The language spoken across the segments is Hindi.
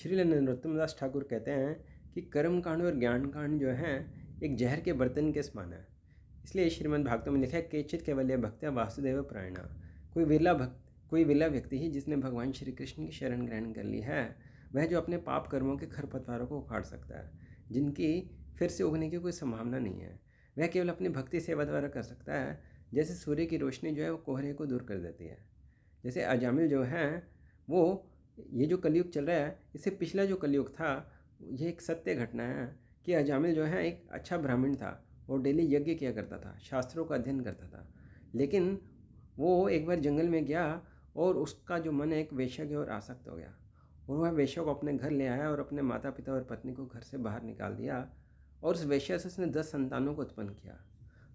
श्री नरोत्तम दास ठाकुर कहते हैं कि कर्म कांड और ज्ञान कांड जो हैं एक जहर के बर्तन के समान है। इसलिए श्रीमद् भागवत में लिखा है केचित केवल्य भक्त्या वासुदेव प्रायणा। कोई विरला व्यक्ति ही जिसने भगवान श्री कृष्ण की शरण ग्रहण कर ली है वह जो अपने पाप कर्मों के खरपतवारों को उखाड़ सकता है, जिनकी फिर से उगने की कोई संभावना नहीं है। वह केवल अपनी भक्ति सेवा द्वारा कर सकता है। जैसे सूर्य की रोशनी जो है वो कोहरे को दूर कर देती है। जैसे अजामिल जो हैं वो ये जो कलयुग चल रहा है इससे पिछला जो कलयुग था ये एक सत्य घटना है कि अजामिल जो है एक अच्छा ब्राह्मण था और डेली यज्ञ किया करता था, शास्त्रों का अध्ययन करता था। लेकिन वो एक बार जंगल में गया और उसका जो मन है एक वेश्या की ओर आसक्त हो गया और वह वेश्या को अपने घर ले आया और अपने माता पिता और पत्नी को घर से बाहर निकाल दिया और उस वेश्या से उसने 10 संतानों को उत्पन्न किया।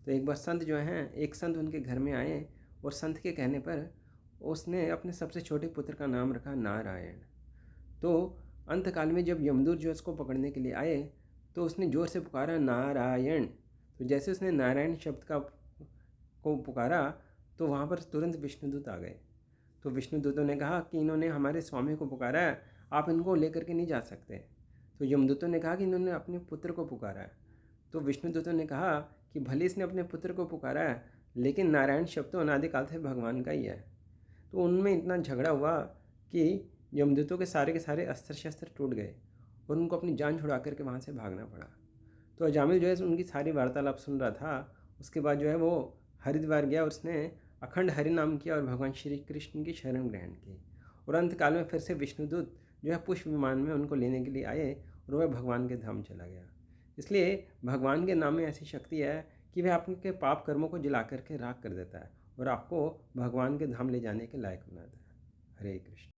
तो एक बार संत जो हैं एक संत उनके घर में आए और संत के कहने पर उसने अपने सबसे छोटे पुत्र का नाम रखा नारायण। तो अंतकाल में जब यमदूत जो उसको पकड़ने के लिए आए तो उसने जोर से पुकारा नारायण। तो जैसे उसने नारायण शब्द को पुकारा तो वहाँ पर तुरंत विष्णुदूत आ गए। तो विष्णुदूतों ने कहा कि इन्होंने हमारे स्वामी को पुकारा है, आप इनको लेकर के नहीं जा सकते। तो यमदूतों ने कहा कि इन्होंने अपने पुत्र को पुकारा है। तो विष्णुदूतों ने कहा कि भले इसने अपने पुत्र को पुकारा है लेकिन नारायण शब्द तो अनादिकाल से भगवान का ही है। तो उनमें इतना झगड़ा हुआ कि यमदूतों के सारे अस्त्र शस्त्र टूट गए और उनको अपनी जान छुड़ा करके वहाँ से भागना पड़ा। तो अजामिल जो है उनकी सारी वार्तालाप सुन रहा था। उसके बाद जो है वो हरिद्वार गया और उसने अखंड हरि नाम किया और भगवान श्री कृष्ण की शरण ग्रहण की। और अंतकाल में फिर से विष्णुदूत जो है पुष्प विमान में उनको लेने के लिए आए और वह भगवान के धाम चला गया। इसलिए भगवान के नाम में ऐसी शक्ति है कि वह आपके पाप कर्मों को जला करके राख कर देता है और आपको भगवान के धाम ले जाने के लायक बनाता है। हरे कृष्ण।